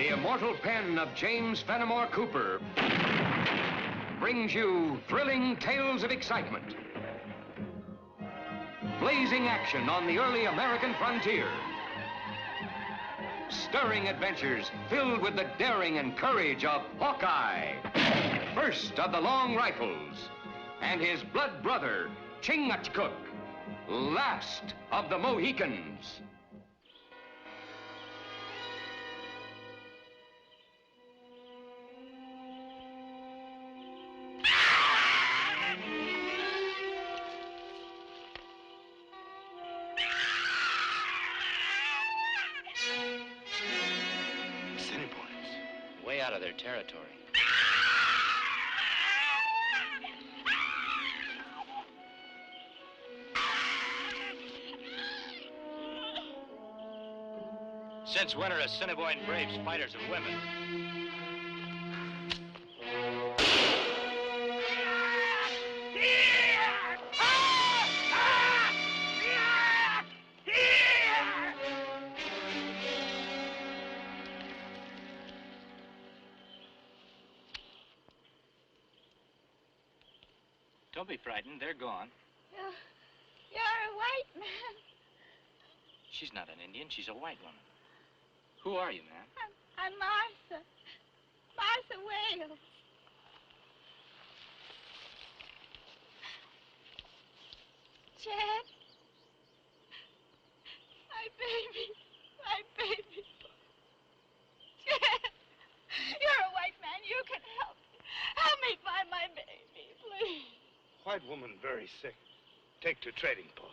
The immortal pen of James Fenimore Cooper brings you thrilling tales of excitement, blazing action on the early American frontier, stirring adventures filled with the daring and courage of Hawkeye, first of the long rifles, and his blood brother, Chingachgook, last of the Mohicans. Way out of their territory. Since when are Assiniboine braves fighters of women? Don't be frightened. They're gone. You're a white man. She's not an Indian. She's a white woman. Who are you, ma'am? I'm Martha. Martha Wales. Chad. My baby. My baby. Chad. You're a white man. You can help me. Help me find my baby, please. White woman very sick. Take to trading post.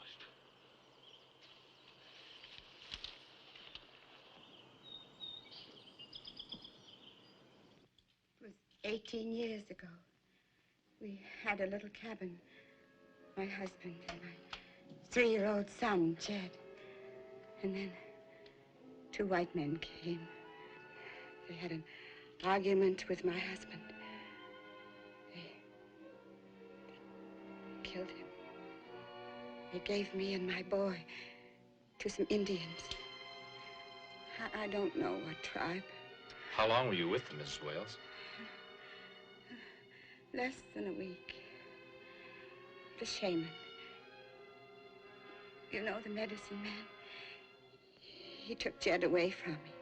It was 18 years ago. We had a little cabin. My husband and my 3-year-old son, Jed. And then 2 white men came. They had an argument with my husband. They killed him. They gave me and my boy to some Indians. I don't know what tribe. How long were you with them, Mrs. Wales? Less than a week. The shaman. You know, the medicine man. He took Jed away from me.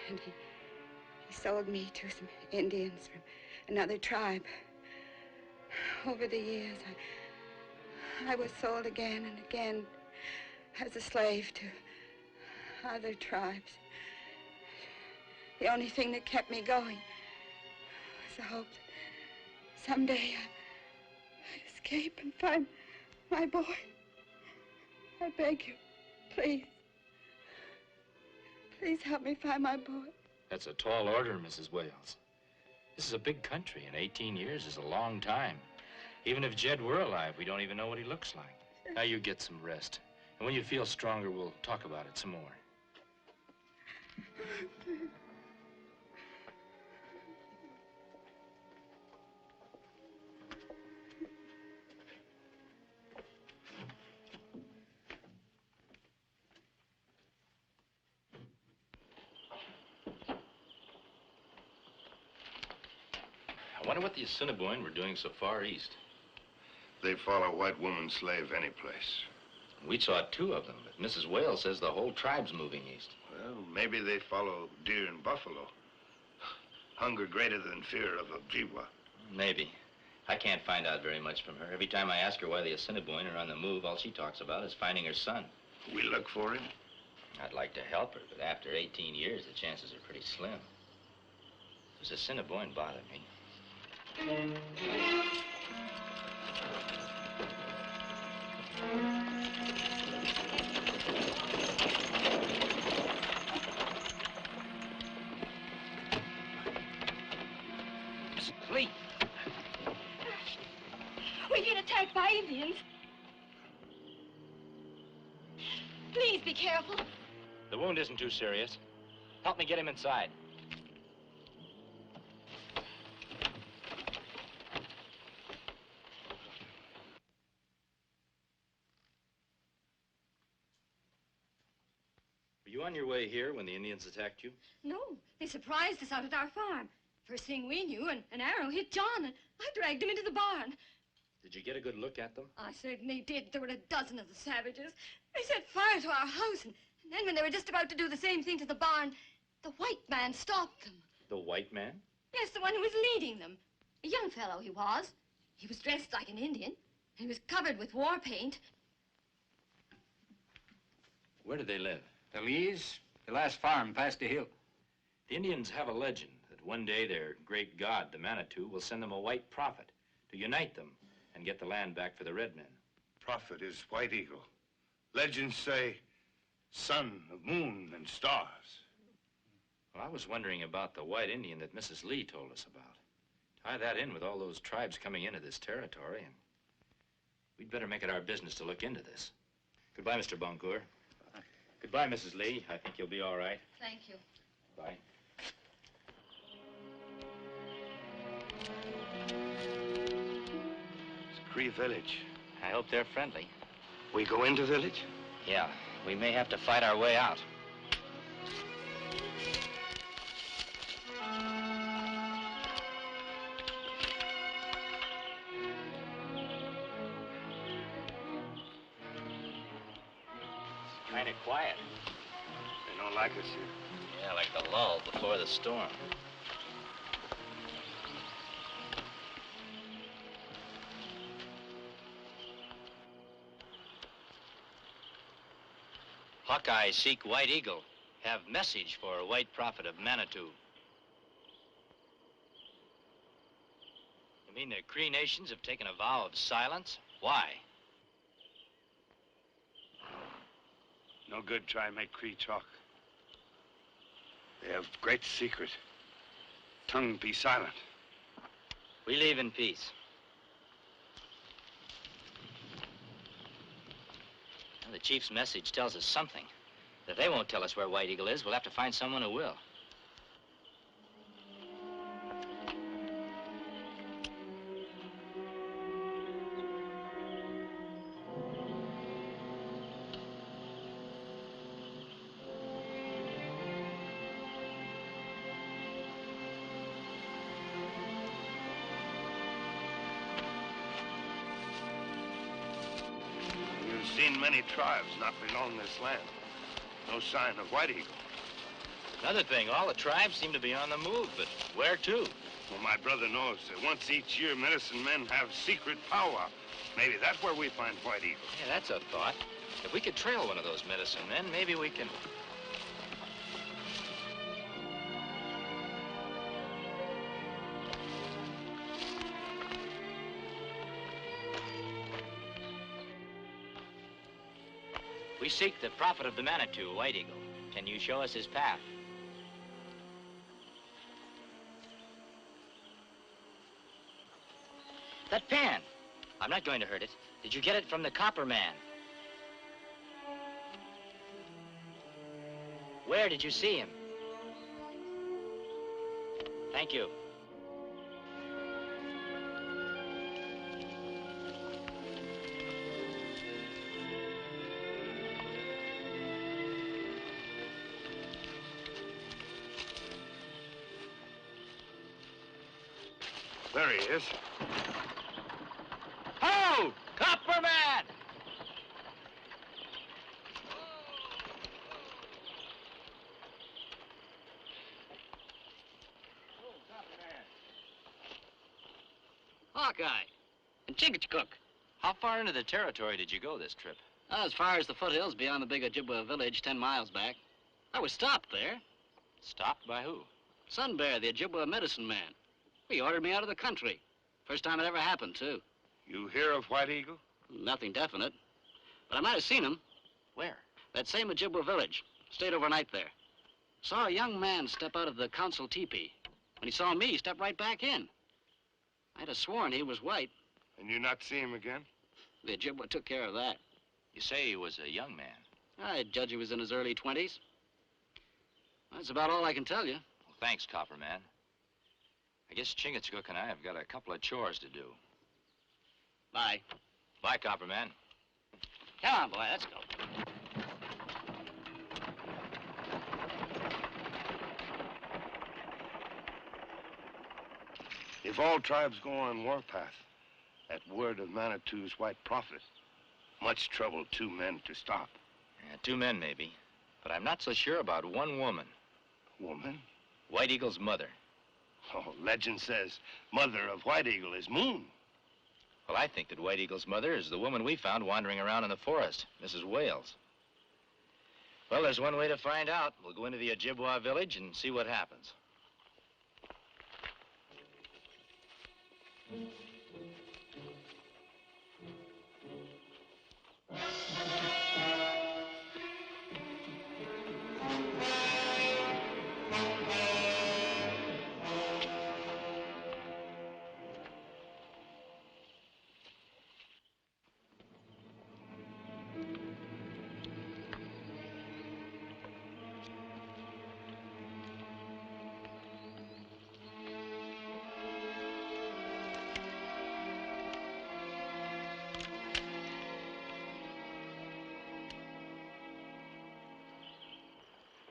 And he sold me to some Indians from another tribe. Over the years, I was sold again and again as a slave to other tribes. The only thing that kept me going was the hope that someday I'd escape and find my boy. I beg you, please. Please help me find my boy. That's a tall order, Mrs. Wales. This is a big country, and 18 years is a long time. Even if Jed were alive, we don't even know what he looks like. Now you get some rest. And when you feel stronger, we'll talk about it some more. I wonder what the Assiniboine were doing so far east. They follow white woman slave any place. We saw 2 of them, but Mrs. Wales says the whole tribe's moving east. Well, maybe they follow deer and buffalo. Hunger greater than fear of Ojibwa. Maybe. I can't find out very much from her. Every time I ask her why the Assiniboine are on the move, all she talks about is finding her son. We look for him? I'd like to help her, but after 18 years, the chances are pretty slim. Does Assiniboine bother me? Sleep. We get attacked by Indians. Please be careful. The wound isn't too serious. Help me get him inside. you on your way here when the Indians attacked you? No, they surprised us out at our farm. First thing we knew, an arrow hit John, and I dragged him into the barn. Did you get a good look at them? I certainly did. There were a dozen of the savages. They set fire to our house, and then when they were just about to do the same thing to the barn, the white man stopped them. The white man? Yes, the one who was leading them. A young fellow he was. He was dressed like an Indian. He was covered with war paint. Where do they live? The Lees, the last farm past the hill. The Indians have a legend that one day their great god, the Manitou, will send them a white prophet to unite them and get the land back for the red men. Prophet is White Eagle. Legends say son of moon and stars. Well, I was wondering about the white Indian that Mrs. Lee told us about. Tie that in with all those tribes coming into this territory, and we'd better make it our business to look into this. Goodbye, Mr. Boncourt. Goodbye, Mrs. Lee. I think you'll be all right. Thank you. Bye. It's Cree village. I hope they're friendly. We go into village? Yeah, we may have to fight our way out. Kind of quiet. They don't like us here. Yeah, like the lull before the storm. Hawkeye seek White Eagle. Have message for a white prophet of Manitou. You mean the Cree nations have taken a vow of silence? Why? No good try and make Cree talk. They have great secret. Tongue be silent. We leave in peace. Well, the chief's message tells us something. If they won't tell us where White Eagle is, we'll have to find someone who will. You've seen many tribes not belong this land. No sign of White Eagle. Another thing, all the tribes seem to be on the move, but where to? Well, my brother knows that once each year medicine men have secret powwow. Maybe that's where we find White Eagle. Yeah, that's a thought. If we could trail one of those medicine men, maybe we can... We seek the prophet of the Manitou, White Eagle. Can you show us his path? That pan. I'm not going to hurt it. Did you get it from the copper man? Where did you see him? Thank you. There he is. Ho! Copper man! Hawkeye and Chingachgook. How far into the territory did you go this trip? As far as the foothills beyond the big Ojibwa village 10 miles back. I was stopped there. Stopped by who? Sun Bear, the Ojibwa medicine man. He ordered me out of the country. First time it ever happened, too. You hear of White Eagle? Nothing definite. But I might have seen him. Where? That same Ojibwa village. Stayed overnight there. Saw a young man step out of the council teepee. When he saw me, he stepped right back in. I'd have sworn he was white. And you not see him again? The Ojibwa took care of that. You say he was a young man. I judge he was in his early 20s. That's about all I can tell you. Well, thanks, Copper man. I guess Chingachgook and I have got a couple of chores to do. Bye. Bye, Copper man. Come on, boy, let's go. If all tribes go on warpath, at word of Manitou's white prophet, much trouble 2 men to stop. Yeah, 2 men, maybe. But I'm not so sure about one woman. Woman? White Eagle's mother. Oh, legend says mother of White Eagle is Moon. Well, I think that White Eagle's mother is the woman we found wandering around in the forest, Mrs. Wales. Well, there's one way to find out. We'll go into the Ojibwa village and see what happens.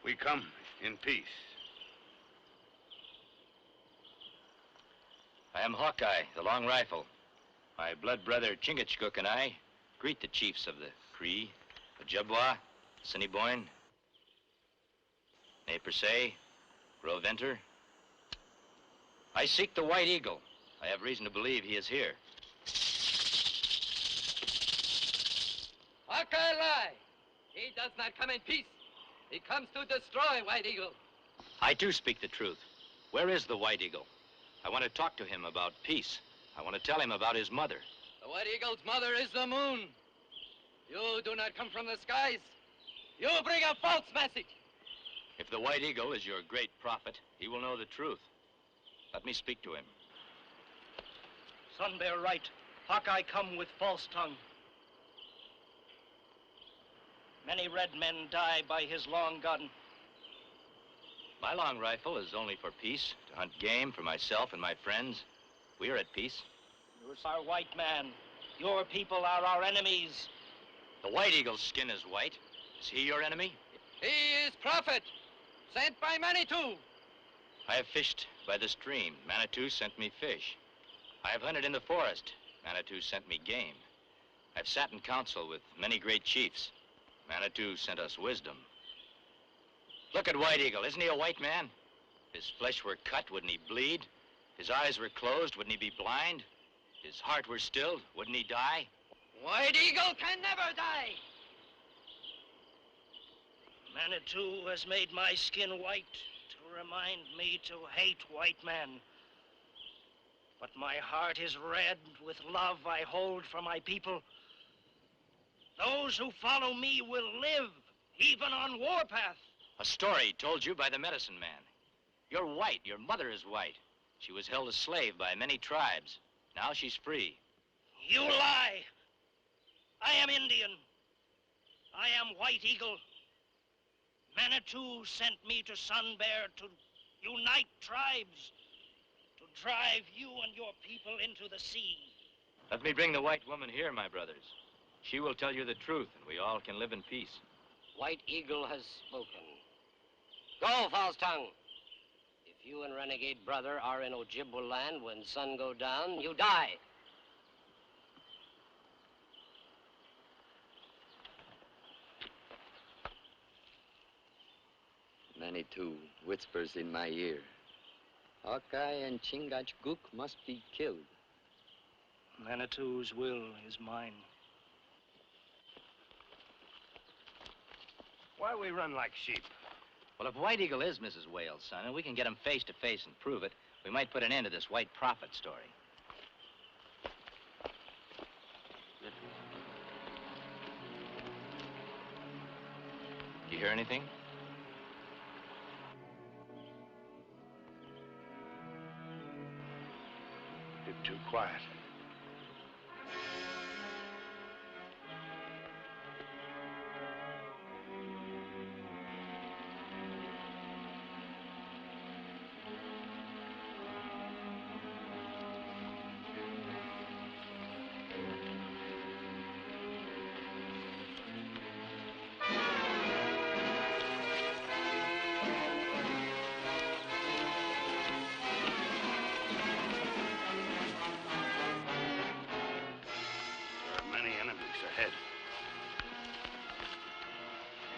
We come in peace. I am Hawkeye, the long rifle. My blood brother Chingachgook and I greet the chiefs of the Cree, Ojibwa, Assiniboine, Ne Persay, Gros Ventre. I seek the White Eagle. I have reason to believe he is here. Hawkeye lie. He does not come in peace. He comes to destroy White Eagle. I too speak the truth. Where is the White Eagle? I want to talk to him about peace. I want to tell him about his mother. The White Eagle's mother is the moon. You do not come from the skies. You bring a false message. If the White Eagle is your great prophet, he will know the truth. Let me speak to him. Sun Bear right. Hawkeye come with false tongue. Many red men die by his long gun. My long rifle is only for peace, to hunt game for myself and my friends. We are at peace. You're our white man. Your people are our enemies. The White Eagle's skin is white. Is he your enemy? He is prophet, sent by Manitou. I have fished by the stream. Manitou sent me fish. I have hunted in the forest. Manitou sent me game. I've sat in council with many great chiefs. Manitou sent us wisdom. Look at White Eagle. Isn't he a white man? If his flesh were cut, wouldn't he bleed? If his eyes were closed, wouldn't he be blind? If his heart were stilled, wouldn't he die? White Eagle can never die. Manitou has made my skin white to remind me to hate white men. But my heart is red with love I hold for my people. Those who follow me will live, even on warpath. A story told you by the medicine man. You're white. Your mother is white. She was held a slave by many tribes. Now she's free. You lie. I am Indian. I am White Eagle. Manitou sent me to Sun Bear to unite tribes, to drive you and your people into the sea. Let me bring the white woman here, my brothers. She will tell you the truth, and we all can live in peace. White Eagle has spoken. Go, false tongue. If you and renegade brother are in Ojibwa land when sun go down, you die. Manitou whispers in my ear. Hawkeye and Chingachgook must be killed. Manitou's will is mine. Why we run like sheep? Well, if White Eagle is Mrs. Wales' son, and we can get him face to face and prove it, we might put an end to this white prophet story. Do you hear anything? Bit too quiet.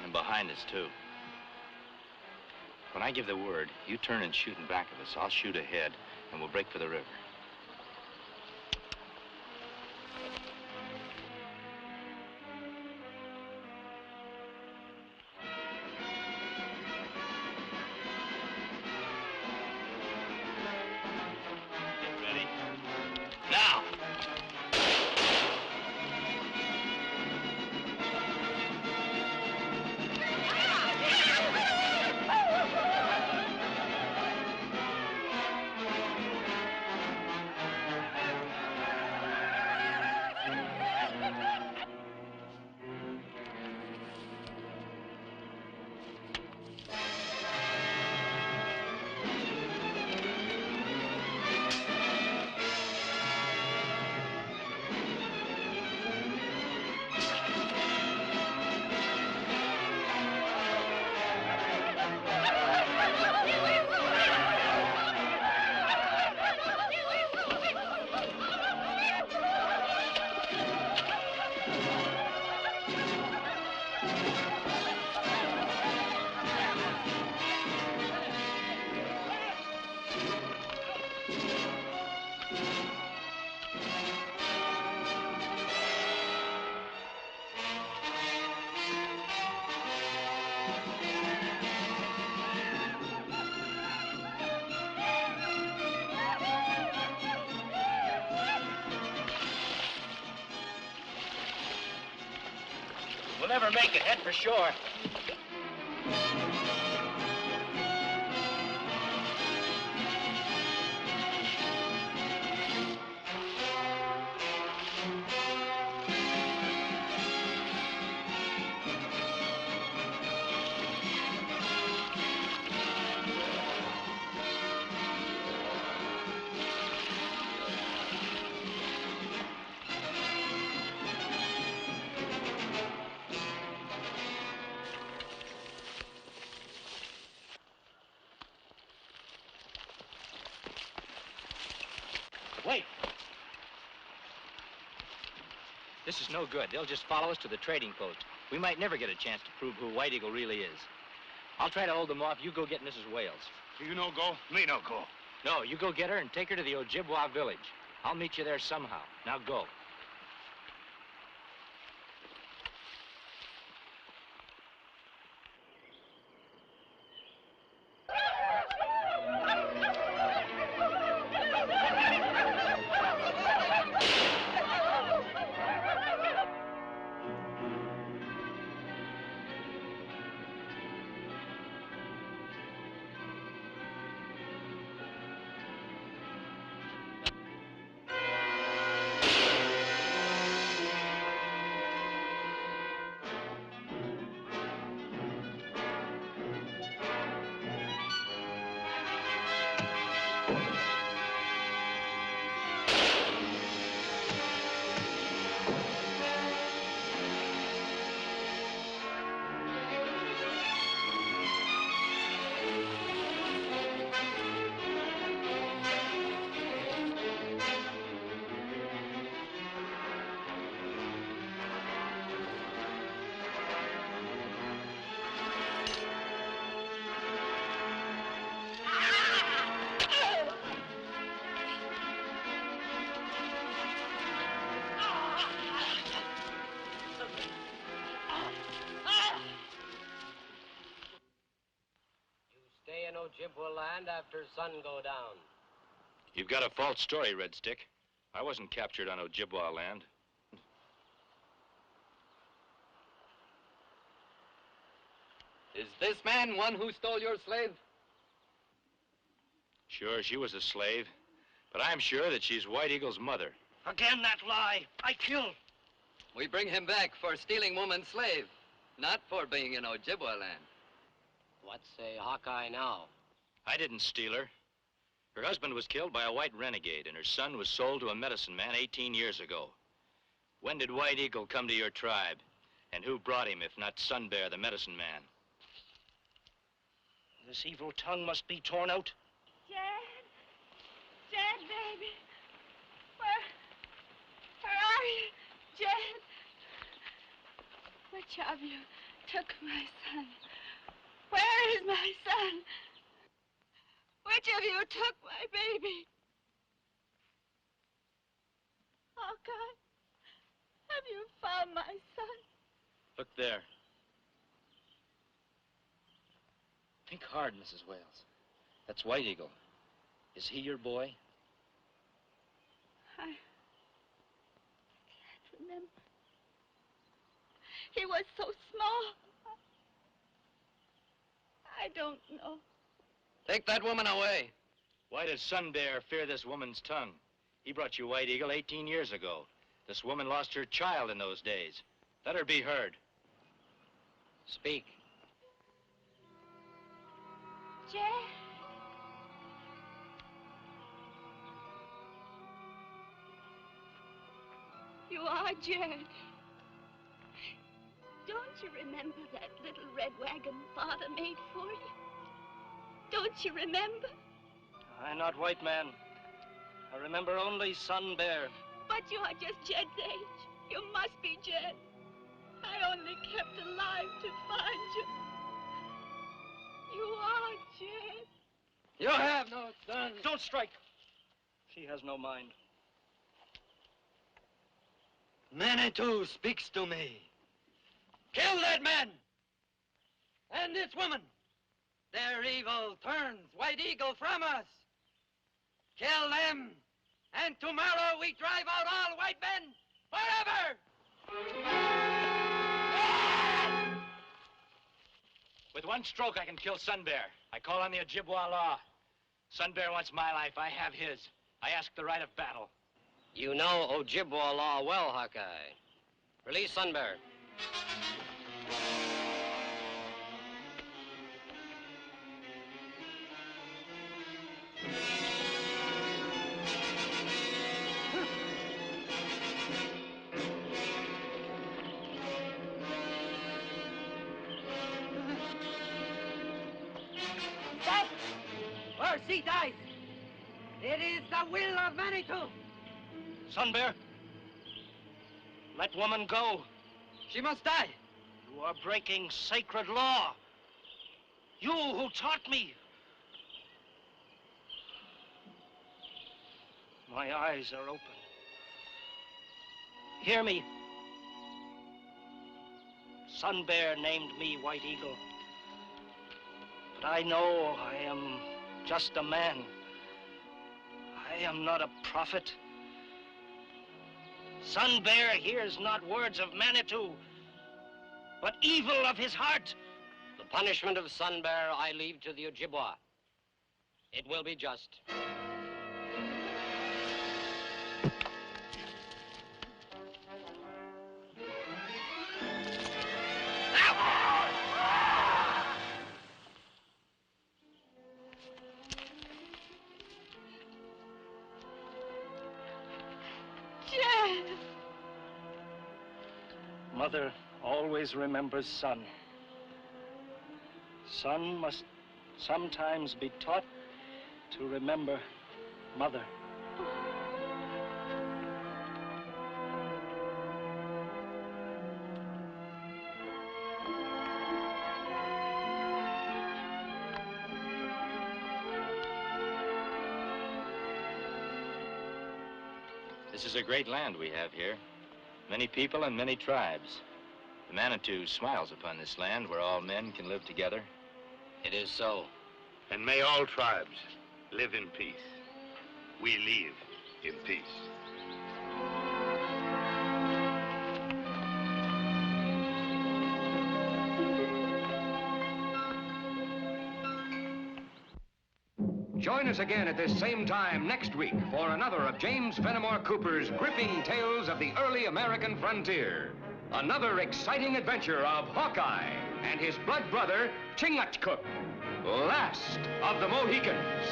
And behind us, too. When I give the word, you turn and shoot in back of us. I'll shoot ahead, and we'll break for the river. Get ready. Now! We'll never make it. Head for shore. Wait. This is no good. They'll just follow us to the trading post. We might never get a chance to prove who White Eagle really is. I'll try to hold them off. You go get Mrs. Wales. You no go, me no go. No, you go get her and take her to the Ojibwa village. I'll meet you there somehow. Now go. Stay in Ojibwa land after sun go down. You've got a false story, Red Stick. I wasn't captured on Ojibwa land. Is this man one who stole your slave? Sure, she was a slave. But I'm sure that she's White Eagle's mother. Again that lie. I killed. We bring him back for stealing woman's slave, not for being in Ojibwa land. What say Hawkeye now? I didn't steal her. Her husband was killed by a white renegade, and her son was sold to a medicine man 18 years ago. When did White Eagle come to your tribe? And who brought him, if not Sun Bear, the medicine man? This evil tongue must be torn out. Jed. Jed, baby. Where are you? Jed. Which of you took my son? Where is my son? Which of you took my baby? Hawkeye, have you found my son? Look there. Think hard, Mrs. Wales. That's White Eagle. Is he your boy? I can't remember. He was so small. I don't know. Take that woman away. Why does Sun Bear fear this woman's tongue? He brought you White Eagle 18 years ago. This woman lost her child in those days. Let her be heard. Speak. Jed. You are Jed. Don't you remember that little red wagon Father made for you? Don't you remember? I'm not white man. I remember only Sun Bear. But you are just Jed's age. You must be Jed. I only kept alive to find you. You are Jed. You have no son. Don't strike. She has no mind. Manitou speaks to me. Kill that man! And this woman! Their evil turns White Eagle from us! Kill them! And tomorrow we drive out all white men forever! With one stroke, I can kill Sun Bear. I call on the Ojibwa law. Sun Bear wants my life. I have his. I ask the right of battle. You know Ojibwa law well, Hawkeye. Release Sun Bear. Stop! Or she dies! It is the will of Manitou! Sun Bear, let woman go. She must die. You are breaking sacred law. You who taught me. My eyes are open. Hear me. Sun Bear named me White Eagle. But I know I am just a man. I am not a prophet. Sun Bear hears not words of Manitou, but evil of his heart. The punishment of Sun Bear I leave to the Ojibwa. It will be just. Mother always remembers son. Son must sometimes be taught to remember mother. This is a great land we have here. Many people and many tribes. The Manitou smiles upon this land where all men can live together. It is so. And may all tribes live in peace. We live in peace. Join us again at this same time next week for another of James Fenimore Cooper's gripping tales of the early American frontier. Another exciting adventure of Hawkeye and his blood brother, Chingachgook, last of the Mohicans.